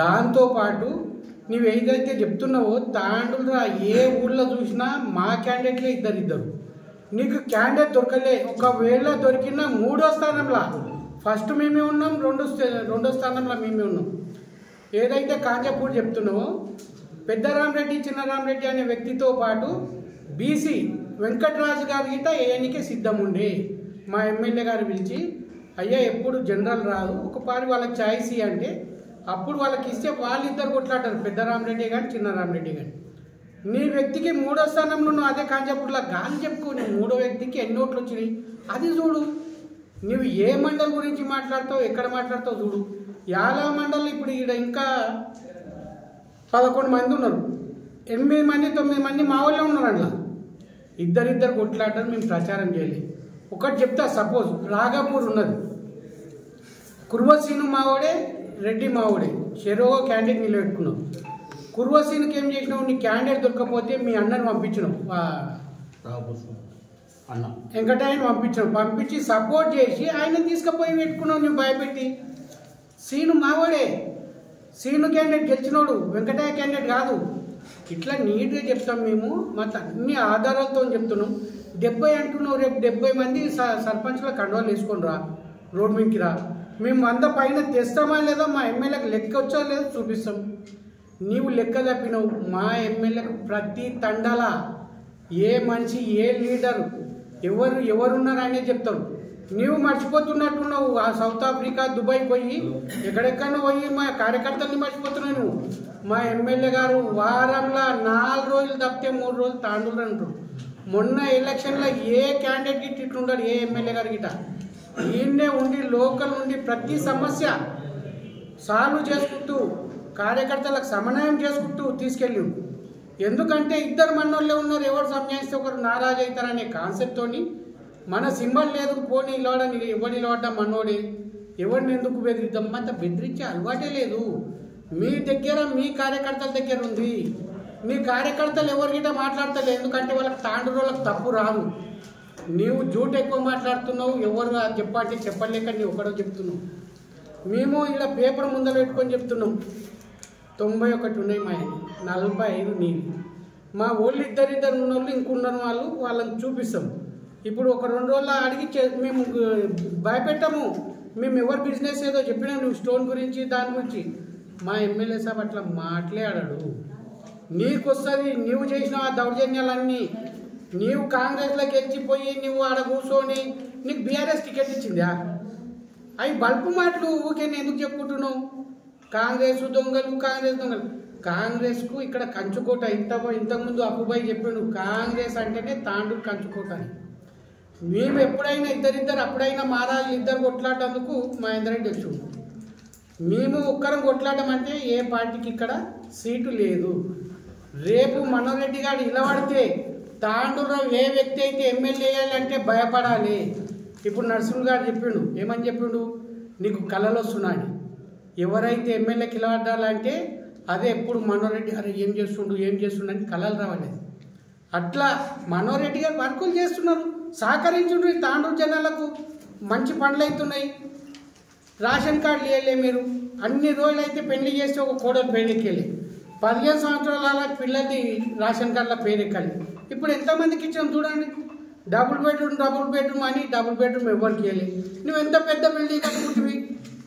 దాంతోపాటు నువ్వు ఏదైతే చెప్తున్నావో తాండురా ఏ ఊళ్ళో చూసినా మా క్యాండిడేట్లే ఇద్దరు నీకు క్యాండిడేట్ దొరకలే. ఒకవేళ దొరికిన 3వ స్థానంలో ఫస్ట్ మేమే ఉన్నాం, రెండో స్థానంలో మేమే ఉన్నాం. ఏదైతే కాంజపూర్ చెప్తున్నావో పెద్దరామరెడ్డి చిన్నరామరెడ్డి అనే వ్యక్తితో పాటు బీసీ వెంకటరాజు గారి గిట ఏనికి సిద్ధం ఉండే మా ఎమ్మెల్యే గారు పిలిచి, అయ్యా ఎప్పుడు జనరల్ రాదు, ఒకసారి వాళ్ళకి ఛాయిస్ అంటే అప్పుడు వాళ్ళకి ఇస్తే వాళ్ళిద్దరు కొట్లాడారు, పెద్దరామరెడ్డి కానీ చిన్నరామరెడ్డి కానీ. నీ వ్యక్తికి 3వ స్థానంలో నువ్వు అదే కాంజపూర్లో గాలి చెప్పుకో, నీ 3వ వ్యక్తికి ఎన్ని ఓట్లు వచ్చినాయి అది చూడు. నువ్వు ఏ మండల్ గురించి మాట్లాడతావు, ఎక్కడ మాట్లాడతావు చూడు. యాలా మండల్ ఇప్పుడు ఇక్కడ ఇంకా 11 మంది ఉన్నారు, 8 మంది 9 మంది మా వాళ్ళే ఉన్నారు. అట్లా ఇద్దరిద్దరు కొట్లాడటం మేము ప్రచారం చేయలేదు. ఒకటి చెప్తా, సపోజ్ రాఘపూర్ ఉన్నది, కుర్వసీను మావాడే, రెడ్డి మావాడే, చెరోగో క్యాండిడేట్ నిలబెట్టుకున్నావు. కుర్వసీనుకి ఏం చేసినావు, నీ క్యాండిడేట్ దొరకపోతే మీ అన్నని పంపించినావు, అన్న వెంకటయ్యని పంపించి సపోర్ట్ చేసి ఆయన తీసుకుపోయి పెట్టుకున్నావు నువ్వు భయపెట్టి. సీను మావాడే, సీను క్యాండిడేట్ గెలిచినోడు, వెంకటయ్య క్యాండిడేట్ కాదు. ఇట్లా నీట్గా చెప్తాం మేము, మాకు అన్ని ఆధారాలతో చెప్తున్నాం. 70 అంటున్నావు, రేపు 70 మంది సర్పంచ్ల కండవాళ్ళు వేసుకొని రా, రోడ్ మీదకి రా, మేము 100 పైన తెస్తామా లేదా, మా ఎమ్మెల్యేకి లెక్క వచ్చా లేదో చూపిస్తాం. నీవు లెక్క తప్పినావు. మా ఎమ్మెల్యేకి ప్రతి తండాల ఏ మనిషి ఏ లీడరు ఎవరున్నారు అనే చెప్తారు. నీవు మర్చిపోతున్నట్టున్నావు. ఆ సౌత్ ఆఫ్రికా దుబాయ్ పోయి ఎక్కడెక్కడో పోయి మా కార్యకర్తల్ని మర్చిపోతున్నావు నువ్వు. మా ఎమ్మెల్యే గారు వారంలో 4 రోజులు తప్పితే 3 రోజులు తాండూరు అంటారు. మొన్న ఎలక్షన్లో ఏ క్యాండిడేట్ గిట్ ఇట్లుంటాడు, ఏ ఎమ్మెల్యే గారి గిట ఈయన్నే ఉండి లోకల్ నుండి ప్రతి సమస్య సాల్వ్ చేసుకుంటూ కార్యకర్తలకు సమన్వయం చేసుకుంటూ తీసుకెళ్ళి. ఎందుకంటే ఇద్దరు మనోళ్ళే ఉన్నారు, ఎవరు సంజాయిస్తే ఒకరు నారాజు అవుతారనే కాన్సెప్ట్తోని మన సింబల్ లేదు, పోనీ నిలవడం ఎవరు నిలవడ్డా మనోడే, ఎవరిని ఎందుకు బెదిరిద్దాం, అంత బెదిరించే అలవాటే లేదు. మీ దగ్గర మీ కార్యకర్తల దగ్గర ఉంది. మీ కార్యకర్తలు ఎవరికిట మాట్లాడతలే, ఎందుకంటే వాళ్ళకి తాండ్రు వాళ్ళకి తప్పు రాదు. నీవు జూట్ ఎక్కువ మాట్లాడుతున్నావు, ఎవరు చెప్పంటే చెప్పలేక నీవు ఒకడో చెప్తున్నావు. మేము ఇలా పేపర్ ముందర పెట్టుకొని చెప్తున్నాం, 91 ఉన్నాయి మా 45 నీళ్ళు. మా వాళ్ళు ఇద్దరిద్దరు ఉన్నోళ్ళు ఇంకున్న వాళ్ళని చూపిస్తాం. ఇప్పుడు ఒక 2 రోజులు అడిగి మేము భయపెట్టాము. మేము ఎవరు బిజినెస్ ఏదో చెప్పినా నువ్వు స్టోన్ గురించి దాని గురించి. మా ఎమ్మెల్యే సాబ్ అట్లా మాట్లాడాడు. నీకు వస్తుంది, నీవు చేసిన ఆ దౌర్జన్యాలన్నీ. నీవు కాంగ్రెస్లో గెలిచిపోయి నువ్వు ఆడ కూర్చొని నీకు బీఆర్ఎస్ టికెట్ ఇచ్చిందా? అవి బల్పు మాటలు ఊకే ఎందుకు చెప్పుకుంటున్నావు? కాంగ్రెస్ దొంగలు, కాంగ్రెస్ దొంగలు. కాంగ్రెస్కు ఇక్కడ కంచుకోట. ఇంతకుముందు అప్పుబాయి చెప్పాడు, కాంగ్రెస్ అంటేనే తాండూరు కంచుకోట అని. మేము ఎప్పుడైనా ఇద్దరిద్దరు అప్పుడైనా మారాలి, ఇద్దరు కొట్లాడేందుకు మహేందర్ రెడ్డి వచ్చాడు. మేము ఒక్కరం కొట్లాడమంటే ఏ పార్టీకి ఇక్కడ సీటు లేదు. రేపు మనోహర్ రెడ్డి గారు నిలబడితే తాండూరులో ఏ వ్యక్తి అయితే ఎమ్మెల్యే వేయాలంటే భయపడాలి. ఇప్పుడు నరసింహ గారు చెప్పిండు, ఏమని చెప్పిండు, నీకు కళలు వస్తున్నాయి. ఎవరైతే ఎమ్మెల్యేకి నిలబడాలంటే అదే ఎప్పుడు మనోహర్ రెడ్డి అరే ఏం చేస్తుండు అని కళలు రావలేదు. అట్లా మనోహర్ రెడ్డి గారు వర్కులు చేస్తున్నారు, సహకరించుండ్రు. తాండూరు జనాలకు మంచి పనులు అవుతున్నాయి. రేషన్ కార్డులు ఇవ్వలే మీరు. అన్ని రోజులైతే పెళ్లి చేస్తే ఒక కోడలు పేరెక్కేలే. 15 సంవత్సరాల పిల్లలది రేషన్ కార్డుల పేరెక్కాలి. ఇప్పుడు ఎంతమందికి ఇచ్చాం చూడండి. డబుల్ బెడ్రూమ్ అని డబుల్ బెడ్రూమ్ ఎవరికి ఇవ్వలే. నువ్వు ఎంత పెద్ద బిల్డింగ్ కట్టుకుంటువి?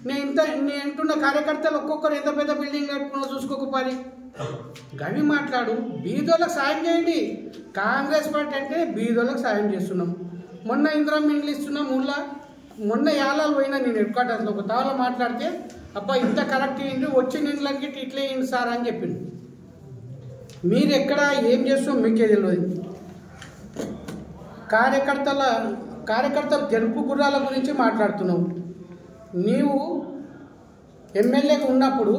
నేను అంటున్న కార్యకర్తలు ఒక్కొక్కరు ఎంత పెద్ద బిల్డింగ్ కట్టుకున్నావు చూసుకోకపోయి. గవి మాట్లాడు. బీదోళ్ళకి సాయం చేయండి. కాంగ్రెస్ పార్టీ అంటే బీదోళ్ళకి సాయం చేస్తున్నాం. మొన్న ఇందిరా మిండ్లు ఇస్తున్నాం. మొన్న యాలాలు పోయినా నేను హెడ్ క్వార్టర్స్లో ఒక తావలో మాట్లాడితే, అబ్బా ఇంత కరెక్ట్ అయ్యింది, వచ్చిన ఇండ్లకి ఇట్లా అయ్యింది సార్ అని చెప్పింది. మీరు ఎక్కడ ఏం చేస్తాం మీకే తెలియదు. కార్యకర్తలు గెలుపు గుర్రాల గురించి మాట్లాడుతున్నావు. నీవు ఎమ్మెల్యేగా ఉన్నప్పుడు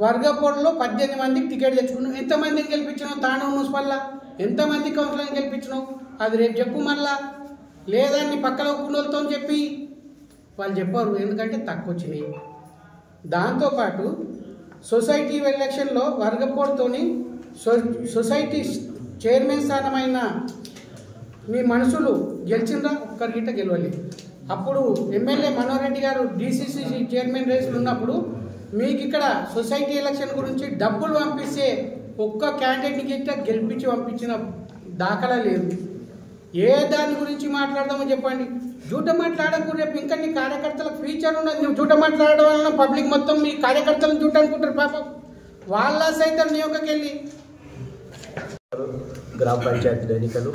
వర్గపోడులో 18 మందికి టికెట్ తెచ్చుకున్నావు. ఎంతమందిని గెలిపించినావు? తాండూరు మున్సిపల్లా ఎంతమంది కౌన్సిలర్ని గెలిపించినావు? అది రేపు చెప్పు. మళ్ళా లేదా నీ పక్కన ఒప్పుకున్నోళ్ళతో చెప్పి. వాళ్ళు చెప్పారు, ఎందుకంటే తక్కువ వచ్చినాయి. దాంతోపాటు సొసైటీ ఎలక్షన్లో వర్గపోడుతోని సొసైటీ చైర్మన్ స్థానమైన మీ మనుషులు గెలిచిందా? ఒక్కరి గిట్ట గెలవలేదు. అప్పుడు ఎమ్మెల్యే మనోహర్ రెడ్డి గారు డీసీసీ చైర్మన్ రేసులు ఉన్నప్పుడు మీకు ఇక్కడ సొసైటీ ఎలక్షన్ గురించి డబ్బులు పంపిస్తే ఒక్క క్యాండిడేట్ని గెలిపించి పంపించిన దాఖలా లేదు. ఏ దాని గురించి మాట్లాడదామో చెప్పండి. జూట మాట్లాడకు. రేపు ఇంకా నీ కార్యకర్తలకు ఫ్యూచర్ ఉన్నది. నువ్వు జూట మాట్లాడడం వలన పబ్లిక్ మొత్తం మీ కార్యకర్తలను జూట అనుకుంటారు. పాపం వాళ్ళ సైతం నియోగకెళ్ళి గ్రామ పంచాయతీ ఎన్నికలు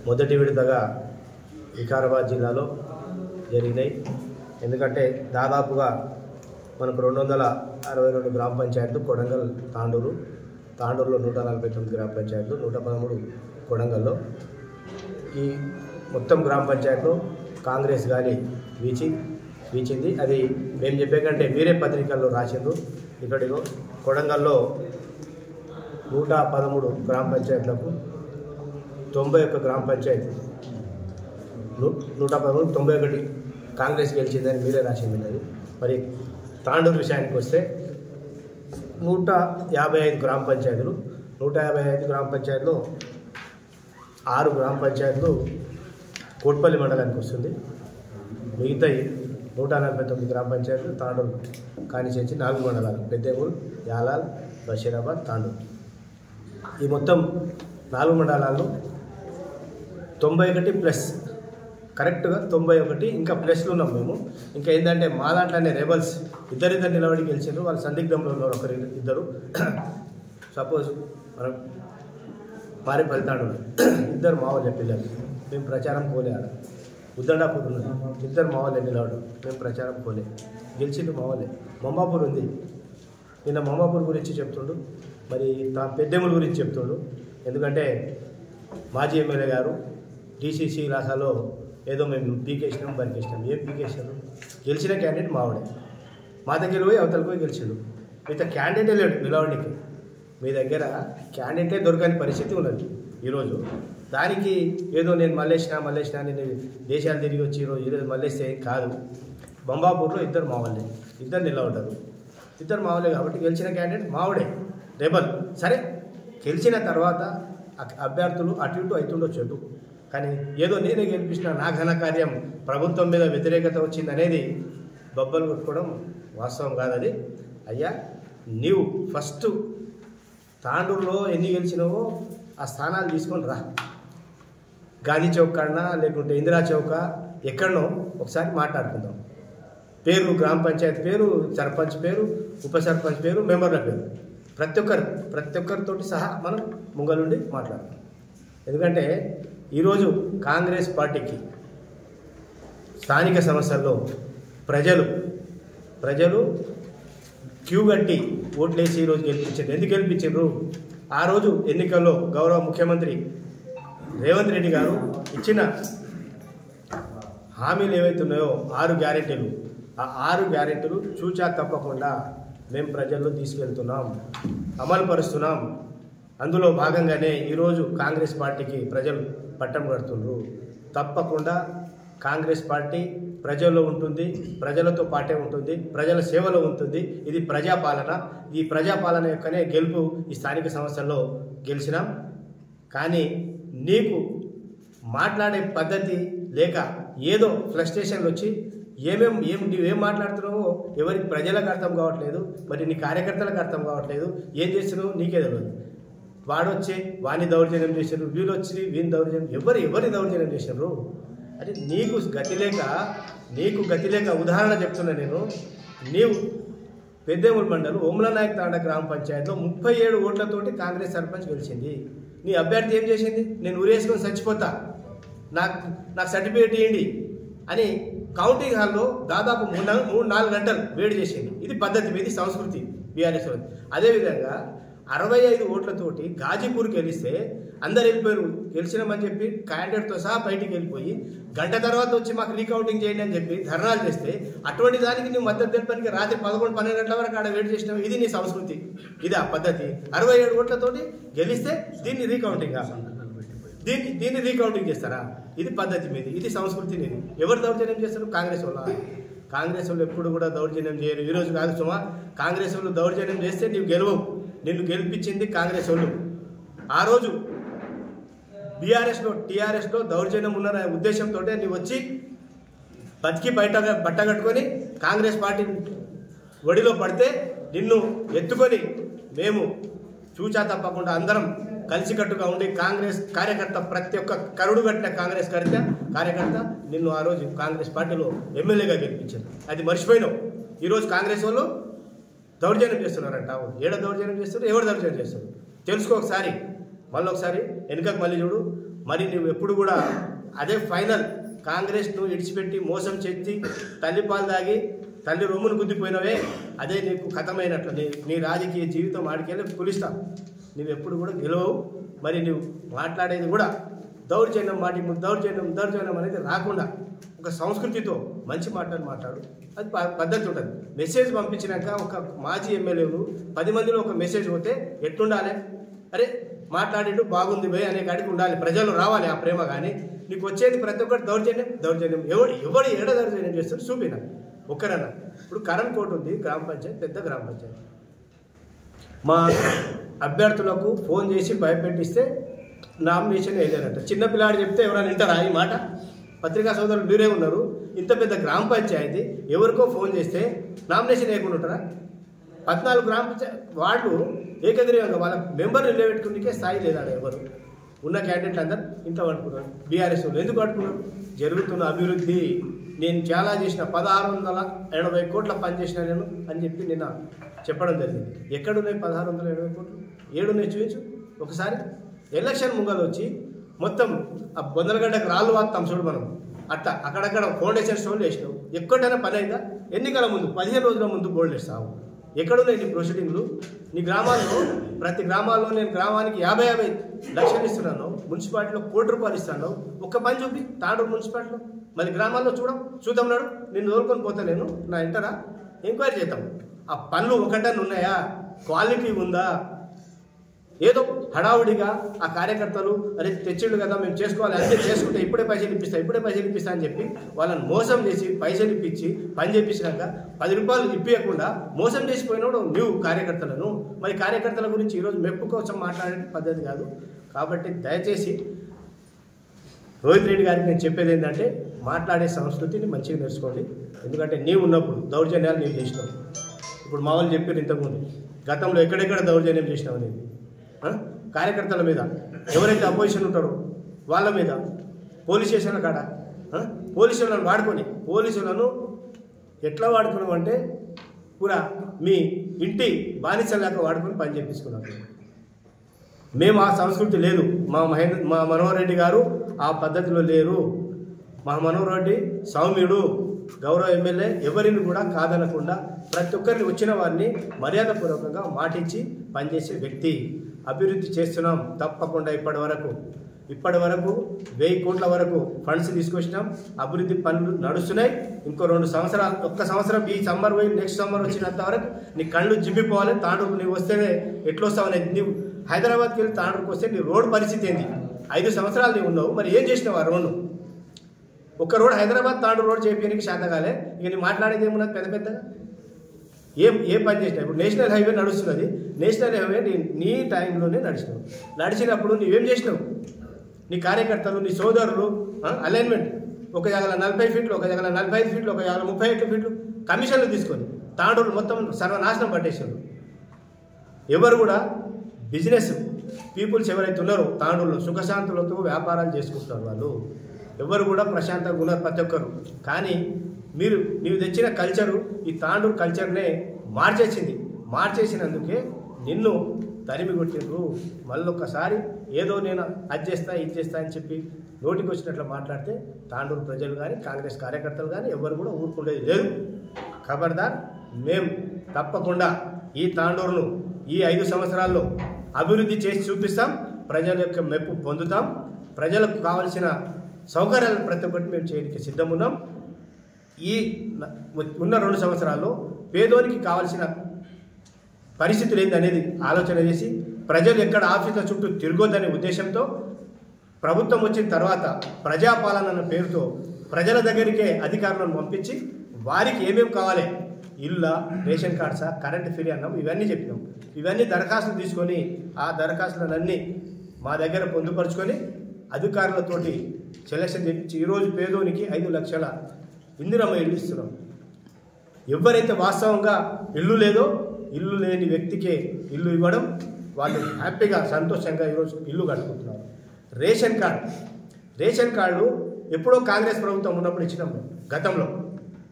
మొదటి విడతగా వికారాబాద్ జిల్లాలో జరిగినాయి. ఎందుకంటే దాదాపుగా మనకు 262 గ్రామ పంచాయతీలు కొడంగల్ తాండూరులో 149 గ్రామ పంచాయతీలు, 113 కొడంగల్లో. ఈ మొత్తం గ్రామ పంచాయతీలో కాంగ్రెస్ గాలి వీచింది. అది మేము చెప్పే కంటే వేరే పత్రికల్లో రాసిండ్రు. ఇక్కడిలో కొడంగల్లో 113 గ్రామ పంచాయతీలకు 91 గ్రామ పంచాయతీ 113 91 కాంగ్రెస్ గెలిచిందని మీరే రాసింది. అది మరి తాండూరు విషయానికి వస్తే 155 గ్రామ పంచాయతీలు, 155 గ్రామ పంచాయతీలో 6 గ్రామ పంచాయతీలు కోట్పల్లి మండలానికి వస్తుంది. మిగతా 149 గ్రామ పంచాయతీలు తాండూరు కానిచేసి 4 మండలాలు పెద్దేమూరు, యాలాల్, బషీరాబాద్, తాండూరు. ఈ మొత్తం 4 మండలాల్లో 91 ప్లస్ కరెక్ట్గా 91 ఇంకా ప్లస్లు ఉన్నాం మేము. ఇంకా ఏంటంటే మా దాంట్లోనే రెబల్స్ ఇద్దరిద్దరు నిలబడి గెలిచారు. వాళ్ళు సందిగ్ధంలో ఉన్నారు, ఇద్దరు. సపోజ్ మనం మారే ఫలితాడు ఇద్దరు మావోళ్ళే పిల్లలు. మేము ప్రచారం పోలే. ఆడ ఉద్దండాపూర్ ఉన్నది, ఇద్దరు మావోళ్ళే నిలబడు. మేము ప్రచారం పోలే. గెలిచిండు మావోళ్ళే. మొంబాపూర్ ఉంది. నిన్న మొంబాపూర్ గురించి చెప్తుండు, మరి పెద్దెముల గురించి చెప్తుండు. ఎందుకంటే మాజీ ఎమ్మెల్యే గారు డిసిసి ఇలాకాలో ఏదో మేము పీకేసినాం బరికేసినాం. ఏం పీకేసినారు? గెలిచిన క్యాండిడేట్ మావాడే. మా దగ్గర పోయి అవతలకు పోయి గెలిచిండు. మిగతా క్యాండిడేటే లేడు నిలవడానికి. మీ దగ్గర క్యాండిడేటే దొరకని పరిస్థితి ఉన్నది ఈరోజు. దానికి ఏదో నేను మల్లేసినా నేను దేశాలు తిరిగి వచ్చి ఈరోజు మల్లేస్తే కాదు. బొంబాపూర్లో ఇద్దరు మావాళ్ళే, ఇద్దరు నిలబడ్డారు. ఇద్దరు మావాళ్ళే కాబట్టి గెలిచిన క్యాండిడేట్ మావాడే రెబల్. సరే, గెలిచిన తర్వాత అభ్యర్థులు అటు ఇటు అవుతుండొచ్చు. కానీ ఏదో నేనే గెలిపించిన నా ఘనకార్యం ప్రభుత్వం మీద వ్యతిరేకత వచ్చింది అనేది బొబ్బలు కొట్టుకోవడం వాస్తవం కాదది. అయ్యా, నీవు ఫస్ట్ తాండూరులో ఎన్ని గెలిచినావో ఆ స్థానాలు తీసుకొని రా. గాంధీ చౌక్ కాడనా లేకుంటే ఇందిరా చౌక ఎక్కడనో ఒకసారి మాట్లాడుకుందాం. పేరు, గ్రామ పంచాయతీ పేరు, సర్పంచ్ పేరు, ఉప సర్పంచ్ పేరు, మెంబర్ల పేరు, ప్రతి ఒక్కరితోటి సహా మనం ముంగలుండి మాట్లాడతాం. ఎందుకంటే ఈరోజు కాంగ్రెస్ పార్టీకి స్థానిక సమస్యల్లో ప్రజలు క్యూ కట్టి ఓట్లేసి ఈరోజు గెలిపించారు. ఎందుకు గెలిపించారు? ఆ రోజు ఎన్నికల్లో గౌరవ ముఖ్యమంత్రి రేవంత్ రెడ్డి గారు ఇచ్చిన హామీలు ఏవైతే ఉన్నాయో 6 గ్యారెంటీలు, ఆ 6 గ్యారెంటీలు చూచా తప్పకుండా మేము ప్రజల్లో తీసుకెళ్తున్నాం, అమలు పరుస్తున్నాం. అందులో భాగంగానే ఈరోజు కాంగ్రెస్ పార్టీకి ప్రజలు పట్టం కడుతున్నారు. తప్పకుండా కాంగ్రెస్ పార్టీ ప్రజల్లో ఉంటుంది, ప్రజలతో పాటే ఉంటుంది, ప్రజల సేవలో ఉంటుంది. ఇది ప్రజాపాలన. ఈ ప్రజాపాలన యొక్కనే గెలుపు ఈ స్థానిక సంస్థల్లో గెలిచినాం. కానీ నీకు మాట్లాడే పద్ధతి లేక ఏదో ఫ్రస్ట్రేషన్లు వచ్చి నువ్వేం మాట్లాడుతున్నావో ఎవరికి ప్రజలకు అర్థం కావట్లేదు, మరి నీ కార్యకర్తలకు అర్థం కావట్లేదు. ఏం చేస్తున్నావు నీకే తెలియదు. వాడొచ్చి వాడిని దౌర్జన్యం చేశారు, వీళ్ళు వచ్చి వీని దౌర్జన్యం, ఎవరిని దౌర్జన్యం చేశారు? అంటే నీకు గతి లేక ఉదాహరణ చెప్తున్నా నేను. నీవు పెద్దేముల మండలం ఓమ్లనాయక్ తాండ గ్రామ పంచాయతీలో 37 ఓట్లతోటి కాంగ్రెస్ సర్పంచ్ గెలిచింది. నీ అభ్యర్థి ఏం చేసింది? నేను ఊరేసుకొని చచ్చిపోతా, నాకు సర్టిఫికేట్ ఇవ్వండి అని కౌంటింగ్ హాల్లో దాదాపు 3-4 గంటలు వేడి చేసింది. ఇది పద్ధతి, ఇది సంస్కృతి బీఆర్ఎస్. అదేవిధంగా 65 ఓట్లతోటి గాజీపూర్కి గెలిస్తే అందరు వెళ్ళిపోయారు. గెలిచినామని చెప్పి క్యాండిడేట్తో సహా బయటికి వెళ్ళిపోయి గంట తర్వాత వచ్చి మాకు రీకౌంటింగ్ చేయండి అని చెప్పి ధర్నాలు చేస్తే అటువంటి దానికి నువ్వు మద్దతు తెలపడానికి రాత్రి 11-12 గంటల వరకు ఆడ వెయిట్ చేసినావు. ఇది నీ సంస్కృతి, ఇది ఆ పద్ధతి. 67 ఓట్లతోటి గెలిస్తే దీన్ని రీకౌంటింగ్ దీన్ని రీకౌంటింగ్ చేస్తారా? ఇది పద్ధతి మీది, ఇది సంస్కృతి నీది. ఎవరు దౌర్జన్యం చేస్తారు? కాంగ్రెస్ వాళ్ళు ఎప్పుడు కూడా దౌర్జన్యం చేయరు. ఈరోజు కాదు సుమా, కాంగ్రెస్ వాళ్ళు దౌర్జన్యం చేస్తే నీవు గెలవవు. నిన్ను గెలిపించింది కాంగ్రెస్ వాళ్ళు. ఆ రోజు టీఆర్ఎస్లో దౌర్జన్యం ఉన్న ఉద్దేశంతో నువ్వు వచ్చి బతికి బట్ట కట్టుకొని కాంగ్రెస్ పార్టీ ఒడిలో పడితే నిన్ను ఎత్తుకొని మేము చూచా తప్పకుండా అందరం కలిసికట్టుగా ఉండి కాంగ్రెస్ కార్యకర్త ప్రతి ఒక్క కరుడు కట్టిన కాంగ్రెస్ కార్యకర్త నిన్ను ఆ రోజు కాంగ్రెస్ పార్టీలో ఎమ్మెల్యేగా గెలిపించారు. అది మర్చిపోయినావు. ఈరోజు కాంగ్రెస్ వాళ్ళు దౌర్జన్యం చేస్తున్నారంట. ఏడ దౌర్జన్యం చేస్తారు, ఎవరు దౌర్జన్యం చేస్తారు తెలుసుకో ఒకసారి. మళ్ళీ ఒకసారి వెనుకకు మళ్ళీ చూడు. మరి నువ్వు ఎప్పుడు కూడా అదే ఫైనల్. కాంగ్రెస్ను ఇడిచిపెట్టి మోసం చేసి తల్లిపాలు దాగి తల్లి రొమ్మును గుద్దిపోయినవే, అదే నీకు కథమైనట్లు. నీ రాజకీయ జీవితం ఆడికెళ్ళి పులిస్తా. నువ్వు ఎప్పుడు కూడా గెలవవు. మరి నువ్వు మాట్లాడేది కూడా దౌర్జన్యం దౌర్జన్యం అనేది రాకుండా ఒక సంస్కృతితో మంచి మాట్లాడు. అది పద్ధతి ఉంటుంది. మెసేజ్ పంపించినాక ఒక మాజీ ఎమ్మెల్యేలు 10 మందిలో ఒక మెసేజ్ పోతే ఎట్లుండాలి? అరే మాట్లాడిండు బాగుంది భయ్ అనే కాడికి ఉండాలి. ప్రజలు రావాలి ఆ ప్రేమ. కానీ నీకు వచ్చేది ప్రతి ఒక్కటి దౌర్జన్యం. ఎవడు ఏడ దౌర్జన్యం చేస్తారు చూపినా ఒక్కరన్నా. ఇప్పుడు కరణ్ కోట ఉంది, గ్రామ పంచాయతీ, పెద్ద గ్రామ పంచాయతీ. మా అభ్యర్థులకు ఫోన్ చేసి భయపెట్టిస్తే నామినేషన్ వేయలేరంట. చిన్నపిల్లాడు చెప్తే ఎవరైనా వింటారా ఈ మాట? పత్రికా సోదరులు మీరే ఉన్నారు. ఇంత పెద్ద గ్రామ పంచాయతీ ఎవరికో ఫోన్ చేస్తే నామినేషన్ వేయకుండా ఉంటారా? 14 గ్రామ పంచాయతీ వాళ్ళు ఏకగ్రీవంగా వాళ్ళ మెంబర్ని నిలబెట్టుకునే స్థాయి లేదా? ఎవరు ఉన్న క్యాండిడేట్లు అందరూ ఇంట్లో పట్టుకున్నారు. బీఆర్ఎస్ వాళ్ళు ఎందుకు పట్టుకున్నారు? జరుగుతున్న అభివృద్ధి నేను చాలా చేసిన 1680 కోట్ల పని చేసిన నేను అని చెప్పి నిన్న చెప్పడం జరిగింది. ఎక్కడున్నాయి 1680 కోట్లు? ఏడున్నాయి చూపించు ఒకసారి. ఎలక్షన్ ముంగలు వచ్చి మొత్తం ఆ బొందలగడ్డకు రాళ్ళు వాస్తాం చూడు మనం. అట్లా అక్కడక్కడ ఫౌండేషన్ స్టోన్లు వేసినావు. ఎక్కడైనా పని అయిందా? ఎన్నికల ముందు 15 రోజుల ముందు బోల్డ్ వేస్తావు. ఎక్కడున్నాయి నీ ప్రొసీడింగ్లు? నీ గ్రామాల్లో ప్రతి గ్రామాల్లో నేను గ్రామానికి 50 లక్షలు ఇస్తున్నాను. మున్సిపాలిటీలో 1 కోటి రూపాయలు ఇస్తాను. ఒక్క పని చూపి తాండూరు మున్సిపాలిటీలో. మళ్ళీ గ్రామాల్లో చూద్దాం నాడు. నిన్ను తోలుకొని పోతా నేను. నా ఇంటరా ఎంక్వైరీ చేద్దాం. ఆ పనులు ఒకటన్నా ఉన్నాయా? క్వాలిటీ ఉందా? ఏదో హడావుడిగా ఆ కార్యకర్తలు అరే తెచ్చిండు కదా మేము చేసుకోవాలి, అదే చేసుకుంటే ఇప్పుడే పైసలు ఇప్పిస్తా అని చెప్పి వాళ్ళని మోసం చేసి పైసలు ఇప్పించి పని చేపించినాక 10 రూపాయలు ఇప్పించకుండా మోసం చేసిపోయినాడు నువ్వు కార్యకర్తలను. మరి కార్యకర్తల గురించి ఈరోజు మెప్పు కోసం మాట్లాడే పద్ధతి కాదు. కాబట్టి దయచేసి రోహిత్ రెడ్డి గారికి నేను చెప్పేది ఏంటంటే మాట్లాడే సంస్కృతిని మంచిగా నేర్చుకోండి. ఎందుకంటే నీవు ఉన్నప్పుడు దౌర్జన్యాలు నేను చేసినావు. ఇప్పుడు మా వాళ్ళు చెప్పారు ఇంతకుముందు గతంలో ఎక్కడెక్కడ దౌర్జన్యం చేసినావు అనేది. కార్యకర్తల మీద ఎవరైతే అపోజిషన్ ఉంటారో వాళ్ళ మీద పోలీస్ స్టేషన్ల కాడ పోలీసులను వాడుకొని పోలీసులను ఎట్లా వాడుకున్నాం అంటే కూడా మీ ఇంటి బానిసలాగా వాడుకొని పని చేపించుకున్నాం. మేము ఆ సంస్కృతి లేదు. మా మనోహర్ రెడ్డి గారు ఆ పద్ధతిలో లేరు. మా మనోహర్ రెడ్డి సౌమ్యుడు, గౌరవ ఎమ్మెల్యే, ఎవరిని కూడా కాదనకుండా ప్రతి ఒక్కరిని వచ్చిన వారిని మర్యాదపూర్వకంగా మాటించి పనిచేసే వ్యక్తి. అభివృద్ధి చేస్తున్నాం తప్పకుండా. ఇప్పటి వరకు 1000 కోట్ల వరకు ఫండ్స్ తీసుకొచ్చినాం. అభివృద్ధి పనులు నడుస్తున్నాయి. ఇంకో 2 సంవత్సరాలు, ఒక్క సంవత్సరం ఈ సమ్మర్ పోయి నెక్స్ట్ సమ్మర్ వచ్చినంత వరకు నీ కళ్ళు జిమ్మిపోవాలి. తాండూరు నువ్వు వస్తేనే ఎట్లొస్తావు అనేది. నువ్వు హైదరాబాద్కి వెళ్ళి తాండూరుకు వస్తే నీ రోడ్డు పరిస్థితి ఏంది? 5 సంవత్సరాలు నీవు ఉన్నావు, మరి ఏం చేసినావు? ఆ రోడ్డు ఒక్క రోడ్ హైదరాబాద్ తాండూరు రోడ్ చేయడానికి శాతకాలే. ఇక నీ మాట్లాడేది ఏమున్నది పెద్దగా? ఏ పని చేసినా? ఇప్పుడు నేషనల్ హైవే నడుస్తున్నది. నేషనల్ హైవే నీ టైంలోనే నడిచినప్పుడు నువ్వేం చేసినావు? నీ కార్యకర్తలు, నీ సోదరులు అలైన్మెంట్ ఒక జాగల 40 ఫీట్లు, ఒక జాగల 45 ఫీట్లు, ఒక జాగల 35 ఫీట్లు కమిషన్లు తీసుకొని తాండూరు మొత్తం సర్వనాశనం పట్టేసారు. ఎవరు కూడా బిజినెస్ పీపుల్స్ ఎవరైతే ఉన్నారో తాండూరులో సుఖశాంతులతో వ్యాపారాలు చేసుకుంటున్నారు. వాళ్ళు ఎవరు కూడా ప్రశాంతంగా ఉన్నారు ప్రతి ఒక్కరు. కానీ నీవు తెచ్చిన కల్చరు ఈ తాండూరు కల్చర్నే మార్చేసినందుకే నిన్ను తరిమి కొట్టిండ్రు. మళ్ళొక్కసారి ఏదో నేను అది చేస్తా ఇది చేస్తా అని చెప్పి నోటికి వచ్చినట్లు మాట్లాడితే తాండూరు ప్రజలు కానీ కాంగ్రెస్ కార్యకర్తలు కానీ ఎవరు కూడా ఊరుకుండేది లేదు. ఖబర్దార్. మేము తప్పకుండా ఈ తాండూరును ఈ 5 సంవత్సరాల్లో అభివృద్ధి చేసి చూపిస్తాం. ప్రజల యొక్క మెప్పు పొందుతాం. ప్రజలకు కావలసిన సౌకర్యాలు ప్రతి ఒక్కటి మేము చేయడానికి సిద్ధం ఉన్నాం. ఈ ఉన్న 2 సంవత్సరాల్లో పేదోనికి కావాల్సిన పరిస్థితులు ఏందనేది ఆలోచన చేసి ప్రజలు ఎక్కడ ఆఫీసుల చుట్టూ తిరగొద్దనే ఉద్దేశంతో ప్రభుత్వం వచ్చిన తర్వాత ప్రజాపాలన అన్న పేరుతో ప్రజల దగ్గరికే అధికారులను పంపించి వారికి ఏమేమి కావాలి, ఇల్లా, రేషన్ కార్డ్సా, కరెంట్ ఫ్రీ అన్నాం, ఇవన్నీ చెప్పినాం. ఇవన్నీ దరఖాస్తులు తీసుకొని ఆ దరఖాస్తులన్నీ మా దగ్గర పొందుపరుచుకొని అధికారులతోటి సెలక్షన్ చేయించి ఈరోజు పేదోనికి 5 లక్షల ఇందిరమ్మ ఇల్లు ఇస్తున్నాం. ఎవరైతే వాస్తవంగా ఇల్లు లేదో ఇల్లు లేని వ్యక్తికే ఇల్లు ఇవ్వడం, వాళ్ళు హ్యాపీగా సంతోషంగా ఈరోజు ఇల్లు కట్టుకుంటున్నారు. రేషన్ కార్డు ఎప్పుడో కాంగ్రెస్ ప్రభుత్వం ఉన్నప్పుడు ఇచ్చినాం గతంలో.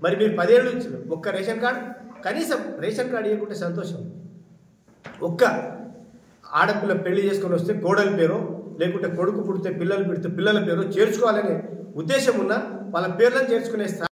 మరి మీరు 10 ఏళ్ళు ఇచ్చారు ఒక్క రేషన్ కార్డు, కనీసం రేషన్ కార్డు ఇవ్వకుంటే సంతోషం. ఒక్క ఆడపిల్ల పెళ్లి చేసుకొని వస్తే కోడలి పేరు, లేకుంటే కొడుకు పుడితే పిల్లలు పెడితే పిల్లల పేరు చేర్చుకోవాలనే ఉద్దేశం ఉన్న వాళ్ళ పేర్లను చేర్చుకునే స్థాయి